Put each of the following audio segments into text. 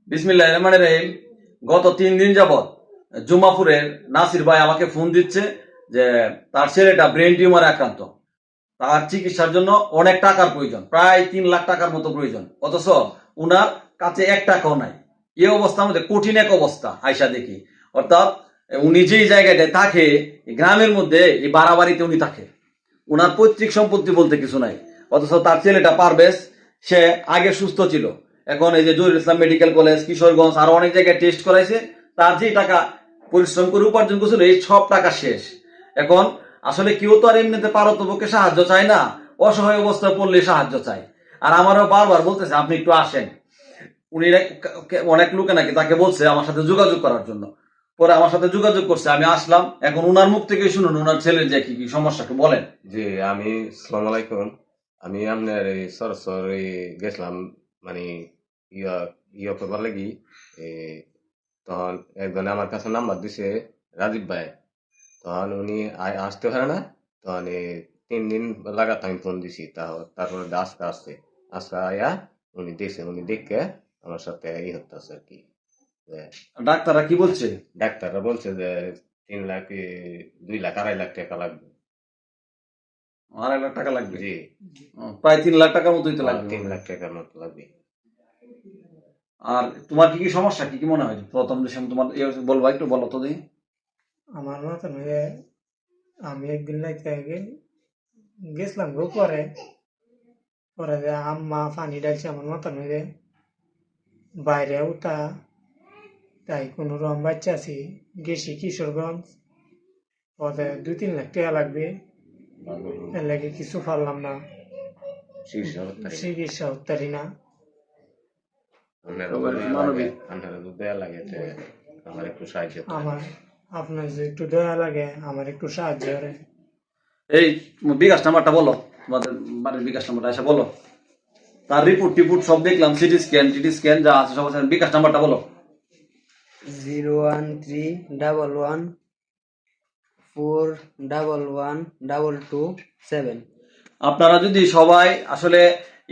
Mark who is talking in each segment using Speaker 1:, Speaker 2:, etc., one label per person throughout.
Speaker 1: বিসমিল্লাহির রহমানির রহিম। গত 3 দিন যাবৎ জুমাপুরের নাসির ভাই আমাকে ফোন দিচ্ছে যে তার ছেলেটা ব্রেন টিউমারে আক্রান্ত। তার চিকিৎসার জন্য অনেক টাকার প্রয়োজন, প্রায় 3 লাখ টাকার মতো প্রয়োজন, অথচ উনার কাছে 1 টাকাও নাই। এই অবস্থার মধ্যে কঠিন এক অবস্থা আয়সা দেখি। অর্থাৎ উনি যেই জায়গাটায় থাকে গ্রামের মধ্যে, এই বাড়াবাড়িতে উনি থাকে, উনার পৈতৃক সম্পত্তি বলতে কিছু নাই। অথচ তার ছেলেটা পারভেজ, সে আগে সুস্থ ছিল, এখন এই যে জহিরুল ইসলাম মেডিকেল কলেজ, কিশোরগঞ্জ, আরো অনেক জায়গায় টেস্ট করাইছে। তার যে টাকা পরিশ্রম করে উপার্জন করছিল, এই সব টাকা শেষ। এখন আসলে কেউ তো আর এমনিতে পারতপক্ষে সাহায্য চায় না, অসহায় অবস্থায় পড়লে সাহায্য চায়। আর আমারও বারবার বলতেছে আপনি একটু আসেন। উনি অনেক লোকে নাকি তাকে বলছে আমার সাথে যোগাযোগ করার জন্য। পরে আমার সাথে যোগাযোগ করছে, আমি আসলাম। এখন উনার মুখ থেকে শুনুন উনার ছেলের যে কি কি সমস্যা বলেন।
Speaker 2: জি, আমি সালাম আলাইকুম। আমি আপনার এই সরাসরি গেছিলাম, মানে ইয়া ইয়া করবার লাগি। তখন একজনে আমার কাছে নাম্বার দিছে, রাজীব ভাই। তখন উনি আসতে পারে না। তখন 3 দিন লাগাত আমি ফোন দিছি, তারপরে আজকে আসছে। আজকে আয়া উনি দেখছে, উনি দেখে আমার সাথে হচ্ছে আর কি।
Speaker 1: ডাক্তাররা কি বলছে?
Speaker 2: ডাক্তাররা বলছে যে 3 লাখ 2 লাখ 2.5 লাখ টাকা লাগবে।
Speaker 1: 2.5 লাখ টাকা লাগবে?
Speaker 2: জি,
Speaker 1: প্রায় 3 লাখ টাকার মতোই তো লাগবে।
Speaker 2: 3 লাখ টাকার মতো লাগবে।
Speaker 1: আর তোমার কি কি সমস্যা, কি কি মনে হয় প্রথম যে তোমার বলবো, একটু বলো তো দেখি।
Speaker 3: আমার মতন হয়ে আমি একদিন লাইতে গেছিলাম গো, পরে পরে যে আম্মা পানি ডালছে আমার মতন হয়ে বাইরে উঠা, তাই কোনো রকম বাচ্চা আছি, গেছি কিশোরগঞ্জ। পরে 2-3 লাখ টাকা লাগবে, এর লাগে কিছু পারলাম না, চিকিৎসা হতারি না।
Speaker 2: আমার একটু সাহায্য
Speaker 3: আমার আপনার যে একটু দয়া লাগে, আমার একটু সাহায্য করে।
Speaker 1: এই বিকাশ নাম্বারটা বলো, তোমাদের বাড়ির বিকাশ নাম্বারটা এসে বলো। তার রিপোর্ট টিপুট সব দেখলাম, সিটি স্ক্যান টিটি স্ক্যান যা আছে সব আছে। বিকাশ নাম্বারটা বলো।
Speaker 4: 01311411227।
Speaker 1: আপনারা যদি সবাই আসলে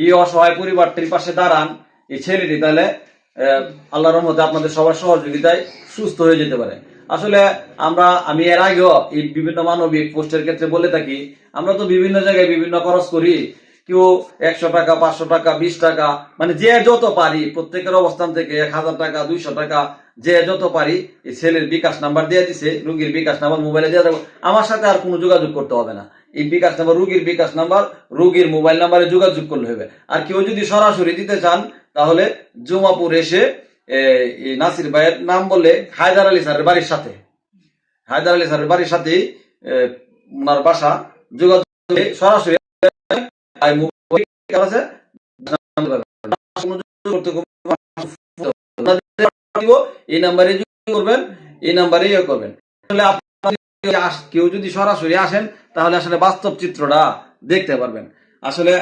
Speaker 1: এই অসহায় পরিবারটির পাশে দাঁড়ান, এই ছেলেটি, তাহলে আল্লাহর রহমতে আপনাদের সবার সহযোগিতায় সুস্থ হয়ে যেতে পারে। আসলে আমি এর আগেও এই বিভিন্ন মানবিক পোস্টের ক্ষেত্রে বলে থাকি, আমরা তো বিভিন্ন জায়গায় বিভিন্ন খরচ করি। কেউ 100 টাকা, 500 টাকা, 20 টাকা, মানে যে যত পারি, প্রত্যেকের অবস্থান থেকে 1000 টাকা, 200 টাকা, যে যত পারি। এই ছেলের বিকাশ নাম্বার দিয়ে দিছে, রুগীর বিকাশ নাম্বার মোবাইলে দিয়ে দেবো। আমার সাথে আর কোনো যোগাযোগ করতে হবে না। এই বিকাশ নাম্বার, রুগীর বিকাশ নাম্বার, রুগীর মোবাইল নাম্বারে যোগাযোগ করলে হবে। আর কেউ যদি সরাসরি দিতে চান, তাহলে জুমাপুর এসে নাসির ভাইয়ের নাম বললে হায়দার আলী স্যারের বাড়ির সাথে, হায়দার আলী স্যারের বাড়ির সাথে ওনার বাসা, যোগাযোগ সরাসরি আছে। এই নাম্বারে করবেন, এই নাম্বারে করবেন। কেউ যদি সরাসরি আসেন, তাহলে আসলে বাস্তব চিত্রটা দেখতে পারবেন। আসলে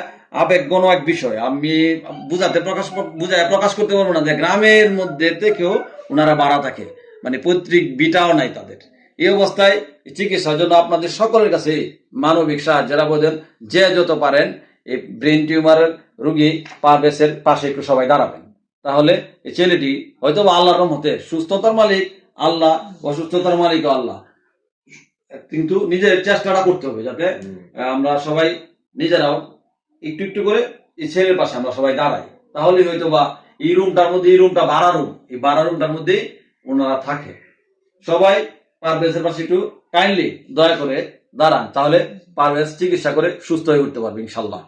Speaker 1: আবেগঘন এক বিষয়, আমি প্রকাশ করতে পারবো না যে গ্রামের মধ্যে থেকেও ওনারা ভাড়া থাকে, মানে পৈতৃক বিটাও নাই তাদের। এই অবস্থায় চিকিৎসার জন্য আপনাদের সকলের কাছে মানবিক সাহায্যের আবেদন, যে যত পারেন এই ব্রেন টিউমারের রোগী পারভেজের পাশে একটু সবাই দাঁড়াবেন। তাহলে এই ছেলেটি হয়তো আল্লাহর রহমতে, সুস্থতার মালিক আল্লাহ, অসুস্থতার মালিক আল্লাহ, কিন্তু নিজের চেষ্টাটা করতে হবে যাতে আমরা সবাই নিজেরাও একটু একটু করে এই ছেলের পাশে আমরা সবাই দাঁড়াই। তাহলে হয়তো বা এই রুমটার মধ্যে, এই রুমটা ভাড়া রুম, এই ভাড়া রুমটার মধ্যেই ওনারা থাকে। সবাই পারভেজের পাশে একটু কাইন্ডলি দয়া করে দাঁড়ান, তাহলে পারভেজ চিকিৎসা করে সুস্থ হয়ে উঠতে পারবে ইনশাল্লাহ।